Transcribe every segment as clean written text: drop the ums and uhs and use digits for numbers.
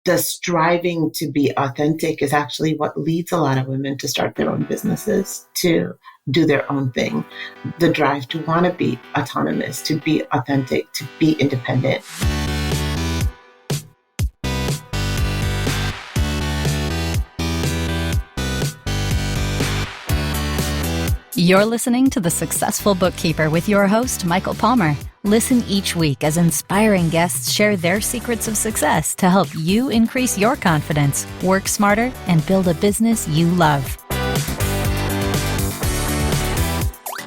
the striving to be authentic is actually what leads a lot of women to start their own businesses, to do their own thing. The drive to want to be autonomous, to be authentic, to be independent. You're listening to The Successful Bookkeeper with your host, Michael Palmer. Listen each week as inspiring guests share their secrets of success to help you increase your confidence, work smarter, and build a business you love.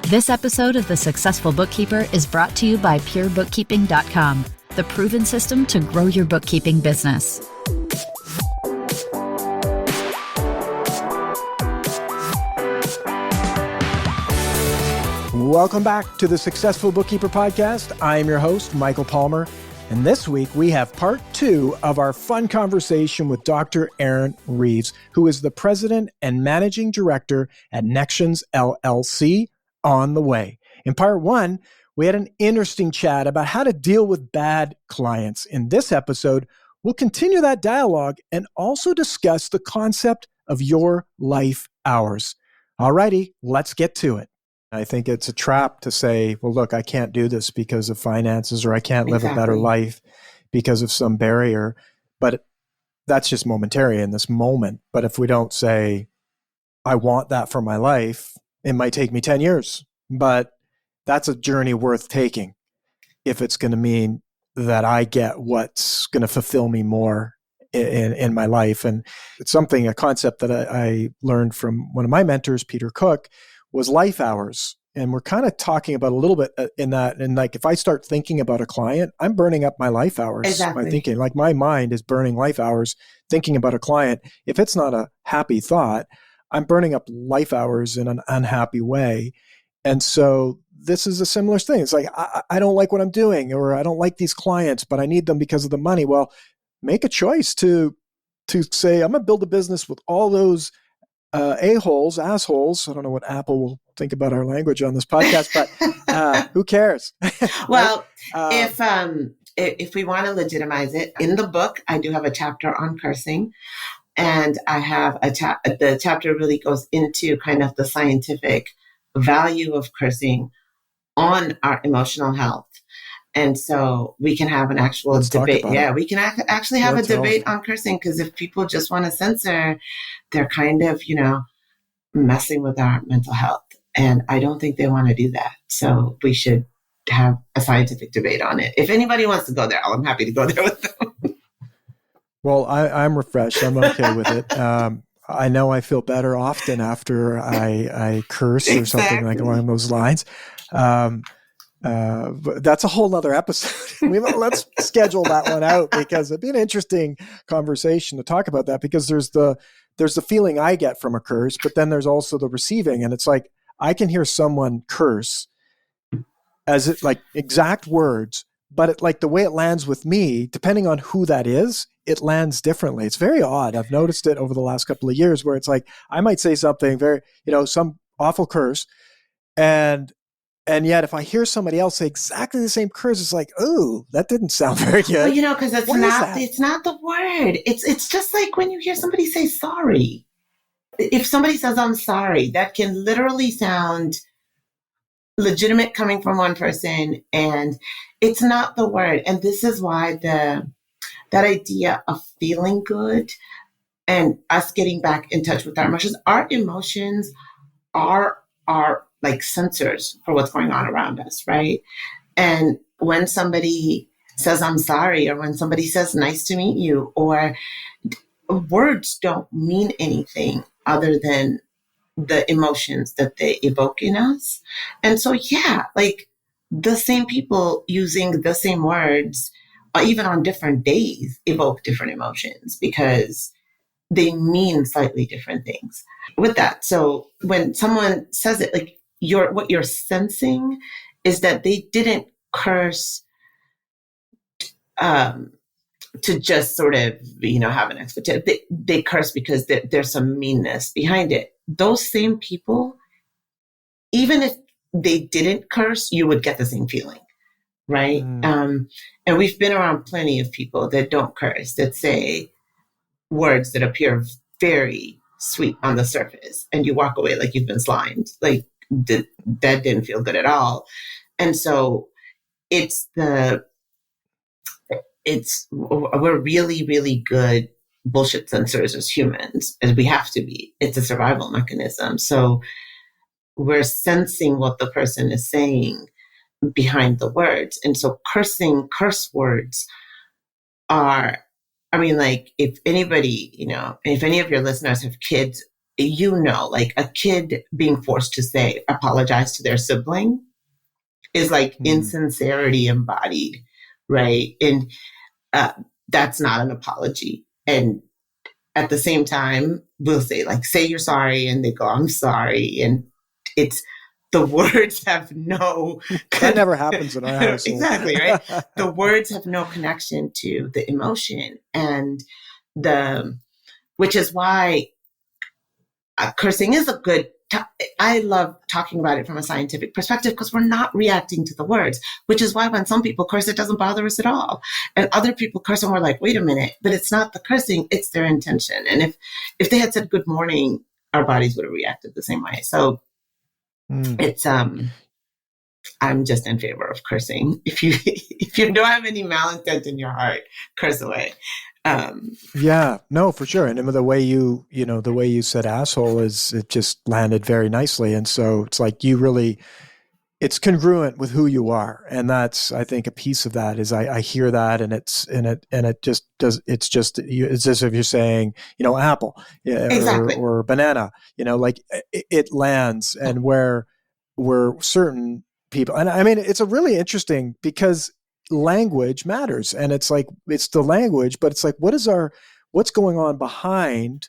This episode of The Successful Bookkeeper is brought to you by PureBookkeeping.com, the proven system to grow your bookkeeping business. Welcome back to the Successful Bookkeeper Podcast. I am your host, Michael Palmer, and this week we have part 2 of our fun conversation with Dr. Arin Reeves, who is the president and managing director at Nextions LLC, on the way. In part 1, we had an interesting chat about how to deal with bad clients. In this episode, we'll continue that dialogue and also discuss the concept of your life hours. Alrighty, let's get to it. I think it's a trap to say, well, look, I can't do this because of finances, or I can't live a better life because of some barrier. But that's just momentary in this moment. But if we don't say, I want that for my life, it might take me 10 years. But that's a journey worth taking if it's going to mean that I get what's going to fulfill me more in my life. And it's something, a concept that I learned from one of my mentors, Peter Cook, was life hours. And we're kind of talking about a little bit in that. And like, if I start thinking about a client, I'm burning up my life hours. Exactly. My thinking, like my mind is burning life hours thinking about a client. If it's not a happy thought, I'm burning up life hours in an unhappy way. And so this is a similar thing. It's like, I don't like what I'm doing, or I don't like these clients, but I need them because of the money. Well, make a choice to say, I'm going to build a business with all those assholes. I don't know what Apple will think about our language on this podcast, but who cares? Well, if we want to legitimize it, in the book, I do have a chapter on cursing, and I have the chapter really goes into kind of the scientific value of cursing on our emotional health. And so we can have an actual debate. Yeah, we can actually have a debate on cursing, because if people just want to censor, they're kind of, messing with our mental health. And I don't think they want to do that. So we should have a scientific debate on it. If anybody wants to go there, I'm happy to go there with them. Well, I'm refreshed. I'm okay with it. I know I feel better often after I curse or something like along those lines. But that's a whole nother episode. Let's schedule that one out, because it'd be an interesting conversation to talk about that, because there's the feeling I get from a curse, but then there's also the receiving. And it's like, I can hear someone curse as it like exact words, but it, like the way it lands with me, depending on who that is, it lands differently. It's very odd. I've noticed it over the last couple of years, where it's like, I might say something very, some awful curse, and yet, if I hear somebody else say exactly the same curse, it's like, oh, that didn't sound very good. Well, because it's not the word. It's just like when you hear somebody say sorry. If somebody says, I'm sorry, that can literally sound legitimate coming from one person, and it's not the word. And this is why that idea of feeling good and us getting back in touch with our emotions are like sensors for what's going on around us, right? And when somebody says, I'm sorry, or when somebody says, nice to meet you, or words don't mean anything other than the emotions that they evoke in us. And so, like the same people using the same words, even on different days, evoke different emotions, because they mean slightly different things. With that, so when someone says it, like, what you're sensing is that they didn't curse to just sort of, have an expectation. They curse because there's some meanness behind it. Those same people, even if they didn't curse, you would get the same feeling, right? And we've been around plenty of people that don't curse, that say, words that appear very sweet on the surface, and you walk away like you've been slimed. Like that didn't feel good at all. And so we're really, really good bullshit censors as humans, as we have to be. It's a survival mechanism. So we're sensing what the person is saying behind the words. And so curse words are, I mean, like, if anybody, if any of your listeners have kids, like a kid being forced to say apologize to their sibling is like insincerity embodied, right? And that's not an apology. And at the same time, we'll say, like, say you're sorry, and they go, I'm sorry. And the words have no... That never happens in our household. Exactly, right? The words have no connection to the emotion. And which is why cursing is a good... I love talking about it from a scientific perspective, because we're not reacting to the words, which is why when some people curse, it doesn't bother us at all. And other people curse and we're like, wait a minute, but it's not the cursing, it's their intention. And if they had said good morning, our bodies would have reacted the same way. So it's, I'm just in favor of cursing. If you don't have any malintent in your heart, curse away. Yeah, no, for sure. And the way the way you said asshole it just landed very nicely. And so it's like it's congruent with who you are. And that's, I think, a piece of that is I hear that, and it just does, it's as if you're saying, apple, Exactly. or banana, like it lands, and where certain people, and I mean, it's a really interesting, because language matters, and it's like, it's the language, but it's like, what's going on behind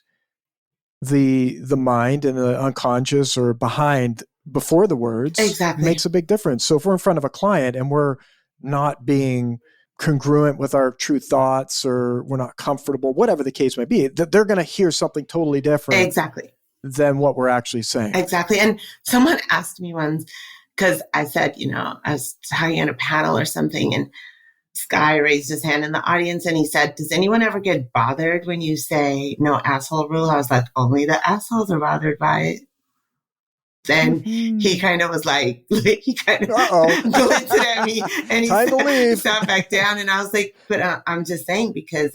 the mind and the unconscious, or before the words. Exactly. Makes a big difference. So if we're in front of a client and we're not being congruent with our true thoughts, or we're not comfortable, whatever the case may be, they're going to hear something totally different. Exactly. Than what we're actually saying. Exactly. And someone asked me once, because I said, I was talking on a panel or something, and Sky raised his hand in the audience, and he said, does anyone ever get bothered when you say no asshole rule? I was like, only the assholes are bothered by it. Then he kind of was like, glinted at me, and he sat back down, and I was like, but I'm just saying, because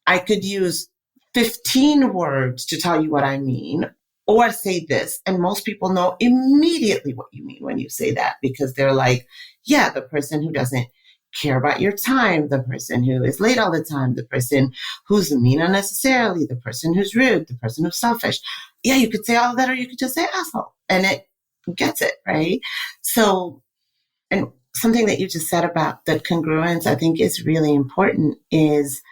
I could use 15 words to tell you what I mean, or say this, and most people know immediately what you mean when you say that, because they're like, yeah, the person who doesn't care about your time, the person who is late all the time, the person who's mean unnecessarily, the person who's rude, the person who's selfish. Yeah, you could say all that, or you could just say asshole, and it gets it, right? So, and something that you just said about the congruence, I think is really important, is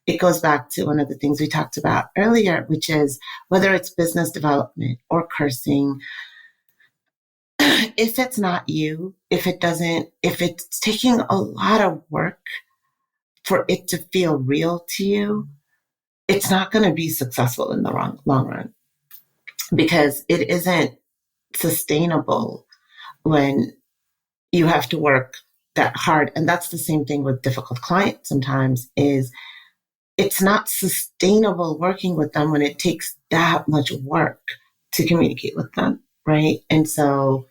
it goes back to one of the things we talked about earlier, which is whether it's business development or cursing, if it's not you, if it's taking a lot of work for it to feel real to you, it's not going to be successful in the long run, because it isn't sustainable when you have to work that hard. And that's the same thing with difficult clients sometimes, is it's not sustainable working with them when it takes that much work to communicate with them, right? And so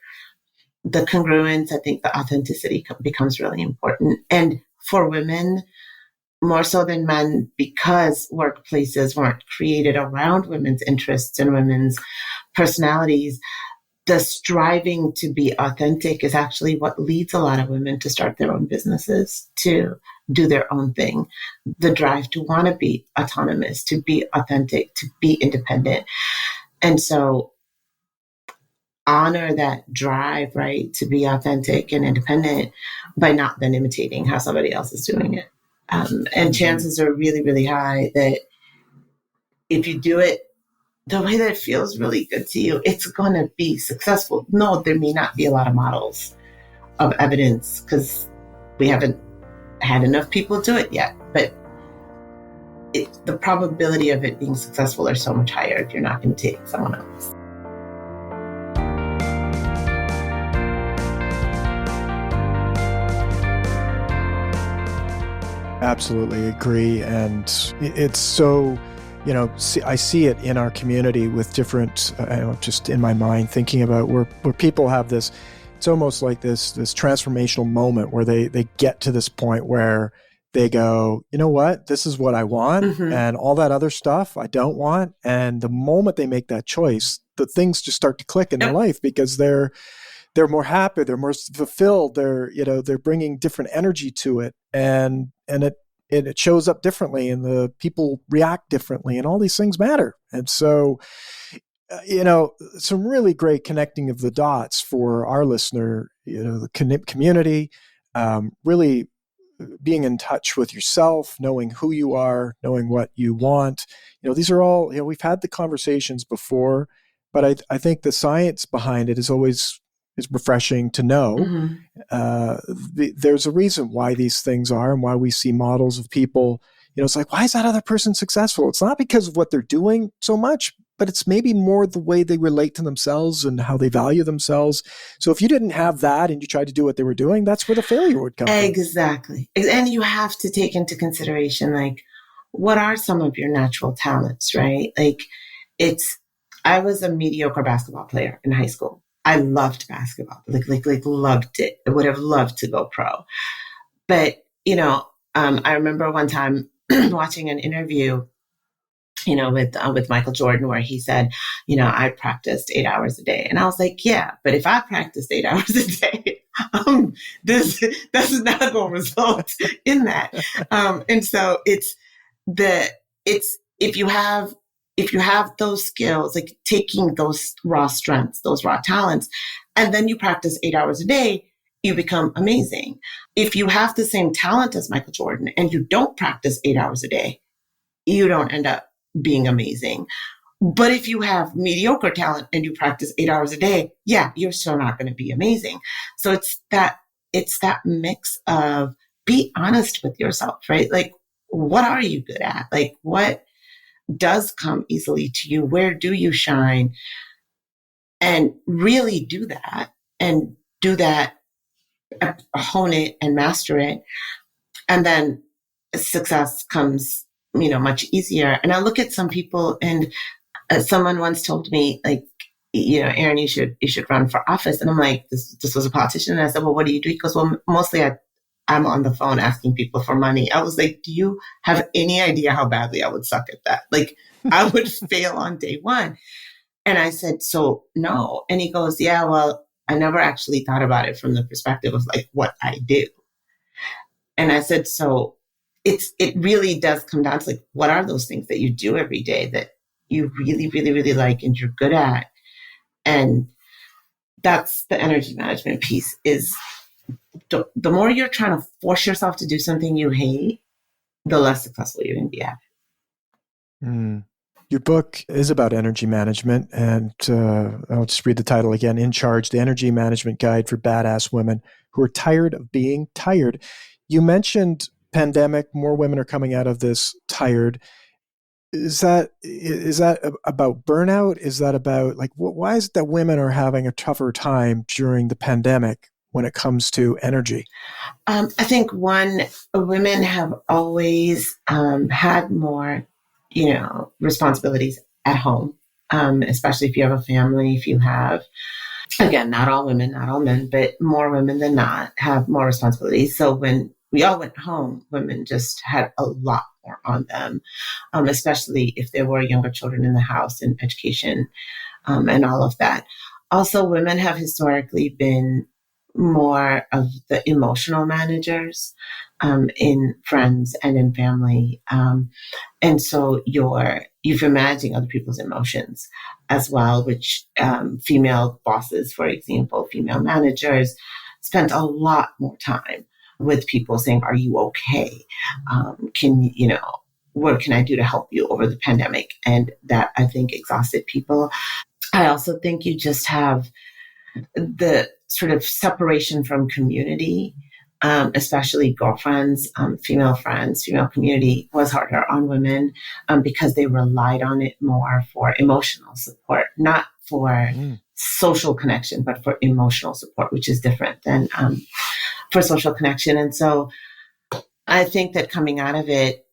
the congruence, I think the authenticity becomes really important. And for women, more so than men, because workplaces weren't created around women's interests and women's personalities, the striving to be authentic is actually what leads a lot of women to start their own businesses, to do their own thing. The drive to want to be autonomous, to be authentic, to be independent. And so honor that drive, right, to be authentic and independent, by not then imitating how somebody else is doing it. And chances are really, really high that if you do it the way that feels really good to you, it's going to be successful. No, there may not be a lot of models of evidence, because we haven't had enough people do it yet. But the probability of it being successful are so much higher if you're not imitating someone else. absolutely agree. And it's so, I see it in our community with different, just in my mind, thinking about where people have this, it's almost like this transformational moment where they get to this point where they go, you know what, this is what I want, Mm-hmm. and all that other stuff I don't want. And the moment they make that choice, the things just start to click in their life, because they're more happy, they're more fulfilled, they're bringing different energy to it, and it shows up differently, and the people react differently, and all these things matter. And so, some really great connecting of the dots for our listener, the community, really being in touch with yourself, knowing who you are, knowing what you want. These are all, we've had the conversations before, but I think the science behind it is refreshing to know. Mm-hmm. There's a reason why these things are, and why we see models of people. It's like, why is that other person successful? It's not because of what they're doing so much, but it's maybe more the way they relate to themselves and how they value themselves. So if you didn't have that and you tried to do what they were doing, that's where the failure would come from. Exactly. And you have to take into consideration, like, what are some of your natural talents, right? Like, I was a mediocre basketball player in high school. I loved basketball, like loved it. I would have loved to go pro. But, I remember one time watching an interview, with Michael Jordan, where he said, I practiced 8 hours a day. And I was like, yeah, but if I practiced 8 hours a day, this is not going to result in that. And so if you have those skills, like taking those raw strengths, those raw talents, and then you practice 8 hours a day, you become amazing. If you have the same talent as Michael Jordan and you don't practice 8 hours a day, you don't end up being amazing. But if you have mediocre talent and you practice 8 hours a day, yeah, you're still not going to be amazing. So it's that mix of, be honest with yourself, right? Like, what are you good at? Like, what does come easily to you? Where do you shine? And really do that, hone it and master it. And then success comes, much easier. And I look at some people, and someone once told me, like, Arin, you should run for office. And I'm like, this was a politician. And I said, well, what do you do? He goes, well, mostly I'm on the phone asking people for money. I was like, do you have any idea how badly I would suck at that? Like, I would fail on day one. And I said, so no. And he goes, yeah, well, I never actually thought about it from the perspective of like what I do. And I said, so it really does come down to like, what are those things that you do every day that you really, really, really like and you're good at? And that's the energy management piece. Is the more you're trying to force yourself to do something you hate, the less successful you're going to be at. Your book is about energy management, and I'll just read the title again: In Charge, the Energy Management Guide for Badass Women Who Are Tired of Being Tired. You mentioned pandemic, more women are coming out of this tired. Is that about burnout? Is that about, like, why is it that women are having a tougher time during the pandemic when it comes to energy? I think women have always had more, responsibilities at home, especially if you have a family, if you have, again, not all women, not all men, but more women than not have more responsibilities. So when we all went home, women just had a lot more on them, especially if there were younger children in the house and education and all of that. Also, women have historically been more of the emotional managers in friends and in family. And so you're managing other people's emotions as well, which female bosses, for example, female managers spent a lot more time with people saying, are you okay? What can I do to help you over the pandemic? And that, I think, exhausted people. I also think you just have the sort of separation from community, especially girlfriends, female friends, female community was harder on women because they relied on it more for emotional support, not for social connection, but for emotional support, which is different than for social connection. And so I think that coming out of it,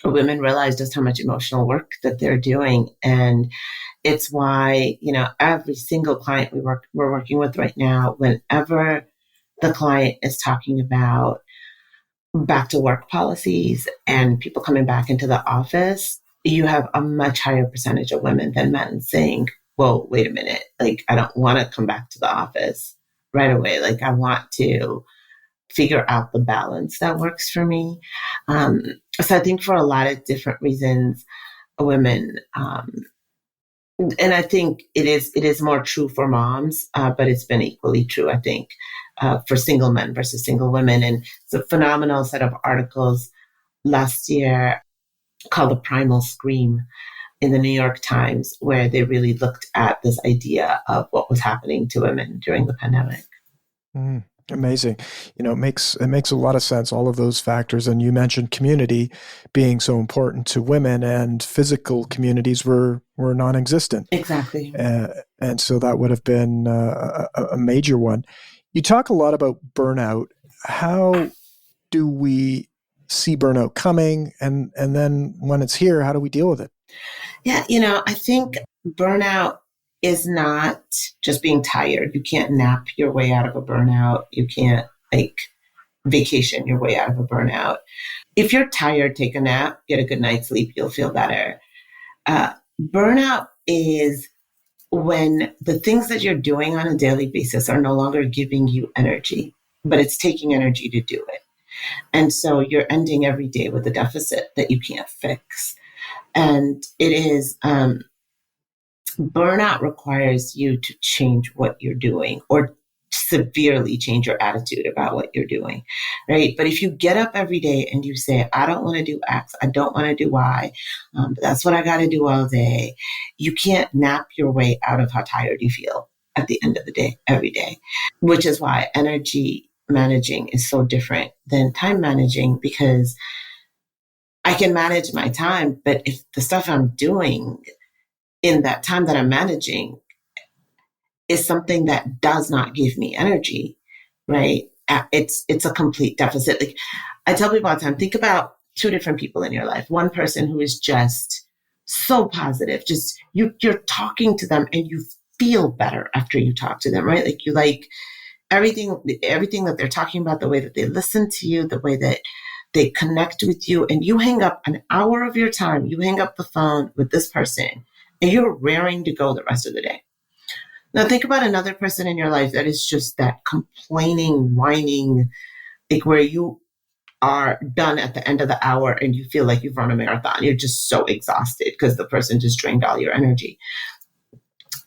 women realize just how much emotional work that they're doing. And it's why, every single client we're working with right now, whenever the client is talking about back to work policies and people coming back into the office, you have a much higher percentage of women than men saying, well, wait a minute, like, I don't want to come back to the office right away. Like, I want to figure out the balance that works for me. So I think for a lot of different reasons, women, and I think it is more true for moms, but it's been equally true, I think, for single men versus single women. And it's a phenomenal set of articles last year called The Primal Scream in the New York Times, where they really looked at this idea of what was happening to women during the pandemic. Amazing. It makes a lot of sense, all of those factors. And you mentioned community being so important to women, and physical communities were non-existent. Exactly. And so that would have been a major one. You talk a lot about burnout. How do we see burnout coming? And then when it's here, how do we deal with it? Yeah, I think burnout is not just being tired. You can't nap your way out of a burnout. You can't vacation your way out of a burnout. If you're tired, take a nap, get a good night's sleep, you'll feel better. Burnout is when the things that you're doing on a daily basis are no longer giving you energy, but it's taking energy to do it. And so you're ending every day with a deficit that you can't fix. And it is, burnout requires you to change what you're doing, or severely change your attitude about what you're doing, right? But if you get up every day and you say, I don't want to do X, I don't want to do Y, but that's what I got to do all day, you can't nap your way out of how tired you feel at the end of the day, every day, which is why energy managing is so different than time managing, because I can manage my time, but if the stuff I'm doing in that time that I'm managing is something that does not give me energy, right? It's a complete deficit. Like, I tell people all the time, think about two different people in your life. One person who is just so positive, just you're talking to them and you feel better after you talk to them, right? Like, you like everything that they're talking about, the way that they listen to you, the way that they connect with you, and you hang up an hour of your time, you hang up the phone with this person, and you're raring to go the rest of the day. Now think about another person in your life that is just that complaining, whining, like where you are done at the end of the hour and you feel like you've run a marathon. You're just so exhausted because the person just drained all your energy.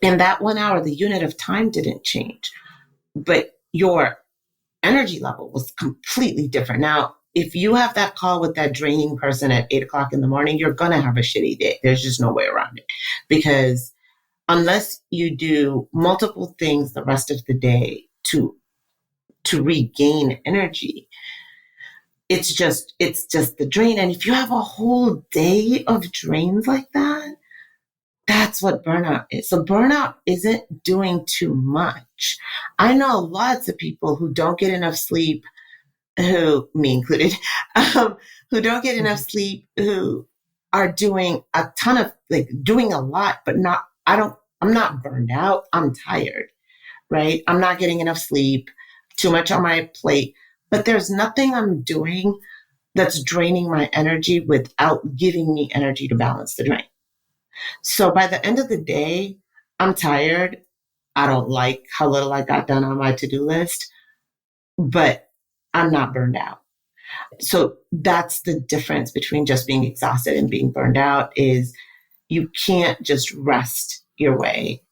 In that 1 hour, the unit of time didn't change, but your energy level was completely different. Now, if you have that call with that draining person at 8 o'clock in the morning, you're going to have a shitty day. There's just no way around it, because unless you do multiple things the rest of the day to regain energy, it's just the drain. And if you have a whole day of drains like that, that's what burnout is. So burnout isn't doing too much. I know lots of people who don't get enough sleep, who, me included, who don't get enough sleep, who are doing a ton of, doing a lot, but I'm not burned out. I'm tired, right? I'm not getting enough sleep, too much on my plate, but there's nothing I'm doing that's draining my energy without giving me energy to balance the drain. So by the end of the day, I'm tired. I don't like how little I got done on my to-do list, but I'm not burned out. So that's the difference between just being exhausted and being burned out, is you can't just rest your way.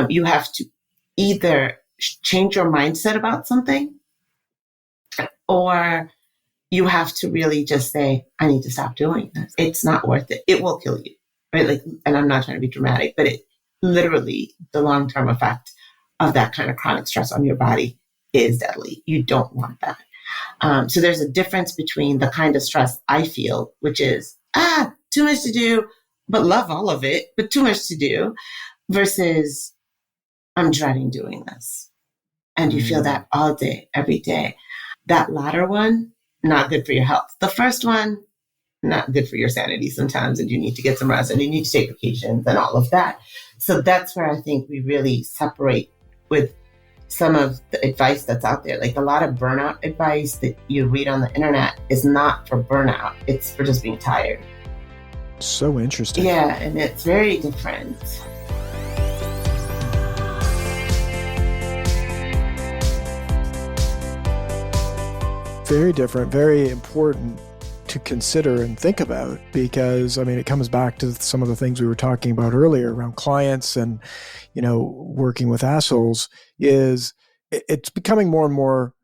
You have to either change your mindset about something, or you have to really just say, I need to stop doing this. It's not worth it. It will kill you, right? And I'm not trying to be dramatic, but it literally, the long-term effect of that kind of chronic stress on your body is deadly. You don't want that. So there's a difference between the kind of stress I feel, which is, too much to do, but love all of it, but too much to do, versus I'm dreading doing this. And you feel that all day, every day. That latter one not good for your health. The first one, not good for your sanity sometimes, and you need to get some rest and you need to take vacations and all of that. So that's where I think we really separate with some of the advice that's out there. Like a lot of burnout advice that you read on the internet is not for burnout. It's for just being tired. So interesting. Yeah, and it's very different. Very different, very important to consider and think about, because I mean, it comes back to some of the things we were talking about earlier around clients and, working with assholes. Is it's becoming more and more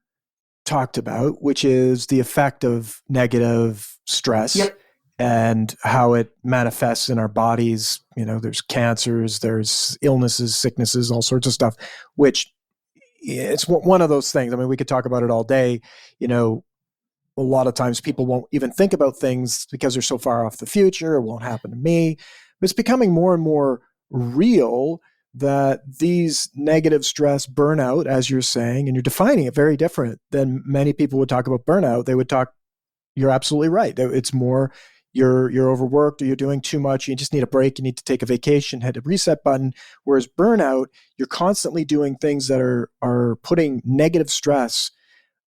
talked about, which is the effect of negative stress. Yep. And how it manifests in our bodies. There's cancers, there's illnesses, sicknesses, all sorts of stuff, which it's one of those things. I mean, we could talk about it all day. A lot of times people won't even think about things because they're so far off the future. It won't happen to me. But it's becoming more and more real that these negative stress, burnout, as you're saying, and you're defining it very different than many people would talk about burnout. They would talk, you're absolutely right. It's more, you're overworked or you're doing too much. You just need a break. You need to take a vacation, hit a reset button. Whereas burnout, you're constantly doing things that are putting negative stress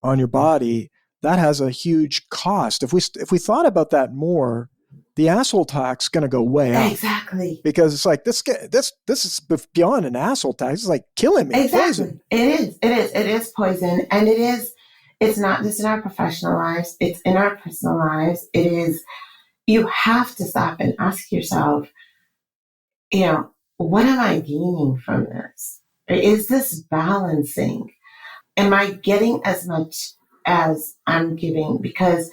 on your body. That has a huge cost. If we thought about that more, the asshole tax is going to go way up. Exactly. Because it's like this is beyond an asshole tax. It's like killing me. Exactly. Poison. It is poison, and it's not just in our professional lives. It's in our personal lives. It is. You have to stop and ask yourself, what am I gaining from this? Is this balancing? Am I getting as much as I'm giving? Because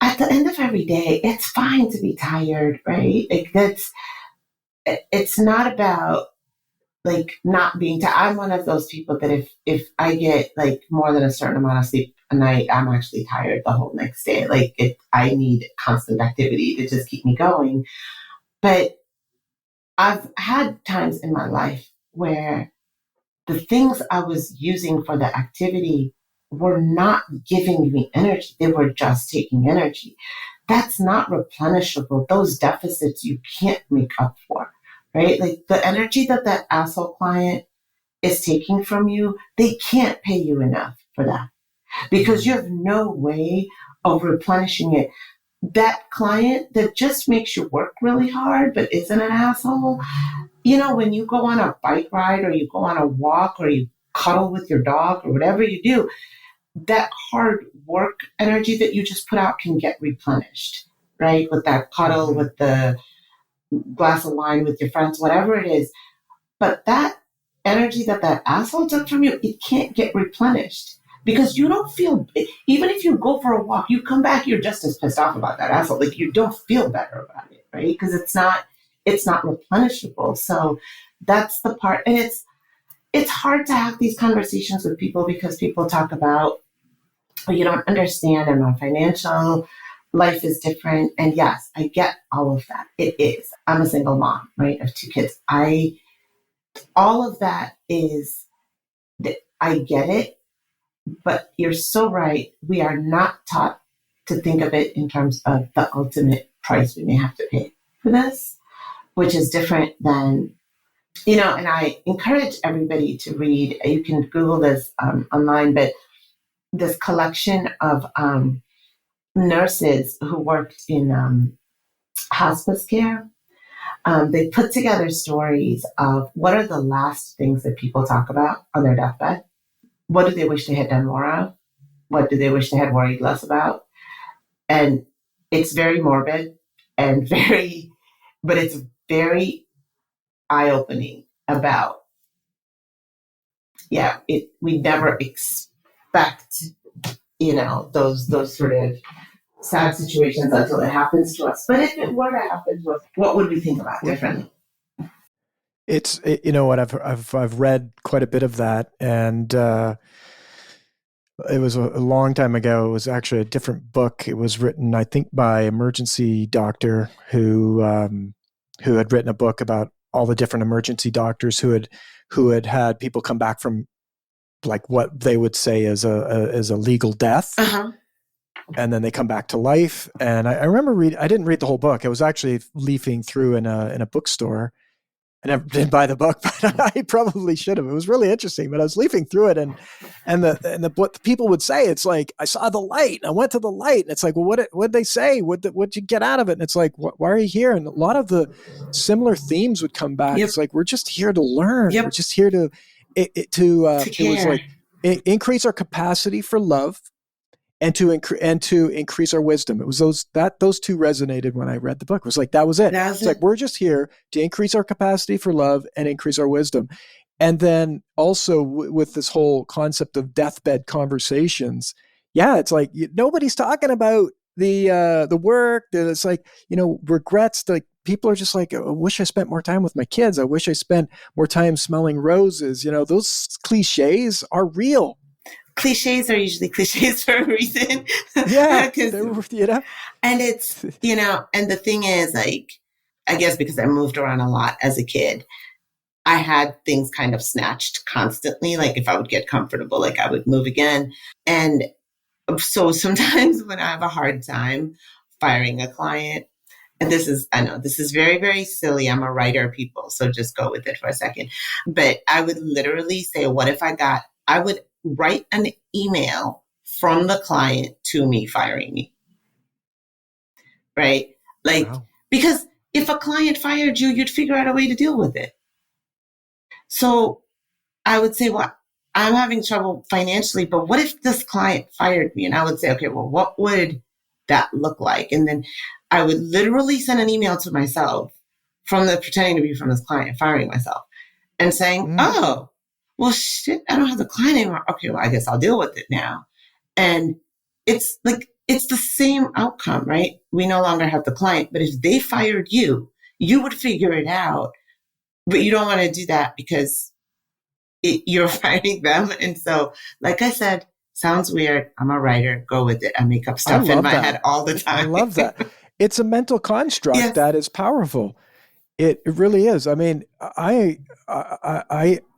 at the end of every day, it's fine to be tired, right? It's not about not being tired. I'm one of those people that if I get more than a certain amount of sleep a night, I'm actually tired the whole next day. I need constant activity to just keep me going. But I've had times in my life where the things I was using for the activity were not giving me energy. They were just taking energy. That's not replenishable. Those deficits you can't make up for, right? The energy that asshole client is taking from you, they can't pay you enough for that because you have no way of replenishing it. That client that just makes you work really hard but isn't an asshole, when you go on a bike ride or you go on a walk or you cuddle with your dog or whatever you do, that hard work energy that you just put out can get replenished, right? With that cuddle, with the glass of wine with your friends, whatever it is. But that energy that asshole took from you, it can't get replenished because you don't feel, even if you go for a walk, you come back, you're just as pissed off about that asshole. You don't feel better about it, right? Because it's not replenishable. So that's the part. And it's hard to have these conversations with people because people talk about, you don't understand, and my financial life is different. And yes, I get all of that. It is. I'm a single mom, right, of 2 kids. All of that is, I get it, but you're so right. We are not taught to think of it in terms of the ultimate price we may have to pay for this, which is different than, and I encourage everybody to read. You can Google this online, but this collection of nurses who worked in hospice care. They put together stories of what are the last things that people talk about on their deathbed. What do they wish they had done more of? What do they wish they had worried less about? And it's very morbid and but it's very eye-opening about, we never expect, those sort of sad situations until it happens to us. But if it were to happen to us, what would we think about differently? It's, what I've read quite a bit of that, and it was a long time ago. It was actually a different book. It was written, I think, by emergency doctor who had written a book about all the different emergency doctors who had people come back from what they would say is a legal death. Uh-huh. and then they come back to life. And I remember I didn't read the whole book. I was actually leafing through in a bookstore. I never did buy the book, but I probably should have. It was really interesting, but I was leafing through it, and what the people would say, it's like, I saw the light, I went to the light, and it's like, well, what did they say? What'd you get out of it? And it's like, why are you here? And a lot of the similar themes would come back. Yep. It's like, we're just here to learn. Yep. We're just here to it was like increase our capacity for love, and to increase our wisdom. It was those two resonated when I read the book. It was like, that was it. It's like, we're just here to increase our capacity for love and increase our wisdom. And then also with this whole concept of deathbed conversations, it's like, nobody's talking about the work. It's like, regrets. Like, people are just like, I wish I spent more time with my kids. I wish I spent more time smelling roses. those cliches are real. Cliches are usually cliches for a reason. Yeah. And it's, and the thing is, like, I guess because I moved around a lot as a kid, I had things kind of snatched constantly. Like, if I would get comfortable, like, I would move again. And so sometimes when I have a hard time firing a client, and I know this is very, very silly. I'm a writer, people, so just go with it for a second. But I would literally say, what if I would write an email from the client to me firing me. Right? Like, wow. Because if a client fired you, you'd figure out a way to deal with it. So I would say, well, I'm having trouble financially, but what if this client fired me? And I would say, okay, well, what would that look like? And then I would literally send an email to myself pretending to be from this client, firing myself and saying, oh, well, shit, I don't have the client anymore. Okay, well, I guess I'll deal with it now. And it's like, it's the same outcome, right? We no longer have the client, but if they fired you, you would figure it out. But you don't want to do that because you're firing them. And so, like I said, sounds weird. I'm a writer. Go with it. I make up stuff in my head all the time. I love that. It's a mental construct that is powerful. It really is. I mean, I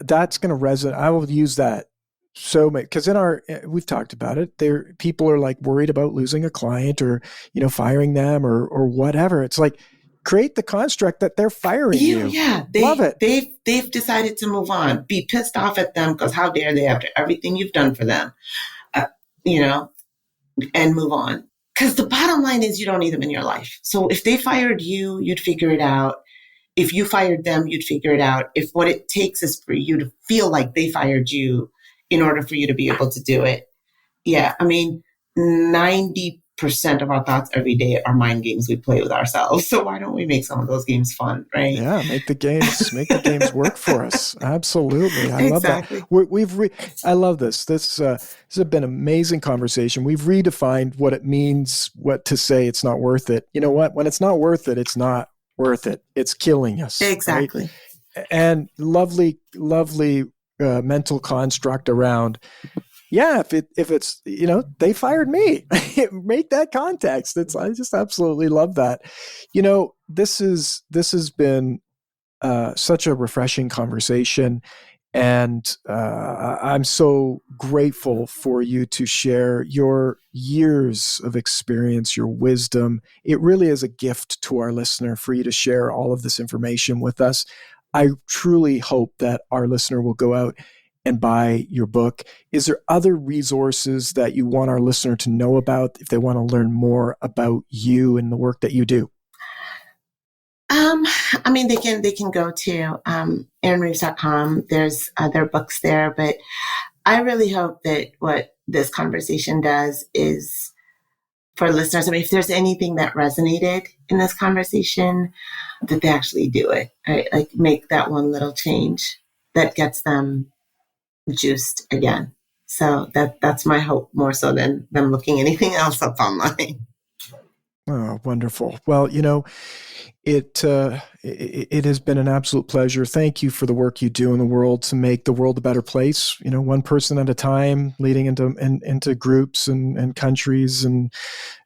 that's going to resonate. I will use that so much because we've talked about it. People are like worried about losing a client or, firing them or whatever. It's like, create the construct that they're firing you. Yeah. Love it. They've decided to move on, be pissed off at them because how dare they after everything you've done for them, and move on. Because the bottom line is you don't need them in your life. So if they fired you, you'd figure it out. If you fired them, you'd figure it out. If what it takes is for you to feel like they fired you in order for you to be able to do it. Yeah. I mean, 90% of our thoughts every day are mind games we play with ourselves. So why don't we make some of those games fun, right? Yeah. Make the games work for us. Absolutely. I love that. I love this. This has been an amazing conversation. We've redefined what it means, what to say. It's not worth it. You know what? When it's not worth it, it's not worth it. It's killing us. Exactly. Right? And lovely mental construct around, if it's, they fired me, make that context. I just absolutely love that. This has been such a refreshing conversation. And I'm so grateful for you to share your years of experience, your wisdom. It really is a gift to our listener for you to share all of this information with us. I truly hope that our listener will go out and buy your book. Is there other resources that you want our listener to know about if they want to learn more about you and the work that you do? I mean, they can go to ArinReeves.com. There's other books there, but I really hope that what this conversation does is for listeners, I mean, if there's anything that resonated in this conversation, that they actually do it, right? Like make that one little change that gets them juiced again. So that's my hope more so than them looking anything else up online. Oh, wonderful. Well, it has been an absolute pleasure. Thank you for the work you do in the world to make the world a better place, one person at a time, leading into groups and countries. And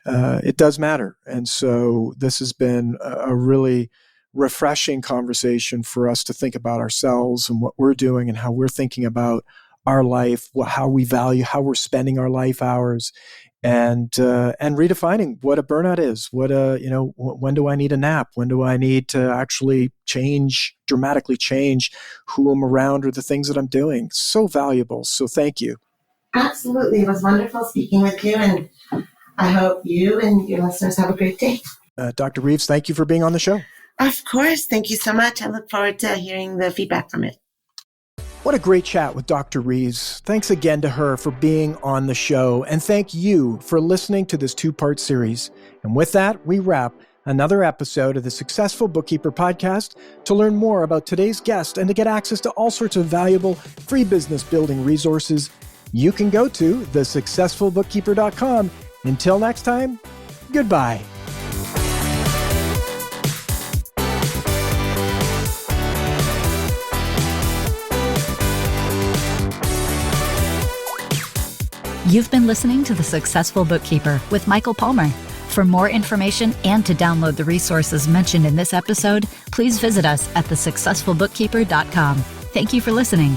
it does matter. And so this has been a really refreshing conversation for us to think about ourselves and what we're doing and how we're thinking about our life, how we value, how we're spending our life hours. and redefining what a burnout is. When do I need a nap? When do I need to actually dramatically change who I'm around or the things that I'm doing? So valuable. So thank you. Absolutely. It was wonderful speaking with you, and I hope you and your listeners have a great day. Dr. Reeves, thank you for being on the show. Of course. Thank you so much. I look forward to hearing the feedback from it. What a great chat with Dr. Reeves. Thanks again to her for being on the show, and thank you for listening to this 2-part series. And with that, we wrap another episode of the Successful Bookkeeper podcast. To learn more about today's guest and to get access to all sorts of valuable free business building resources, you can go to thesuccessfulbookkeeper.com. Until next time, goodbye. You've been listening to The Successful Bookkeeper with Michael Palmer. For more information and to download the resources mentioned in this episode, please visit us at thesuccessfulbookkeeper.com. Thank you for listening.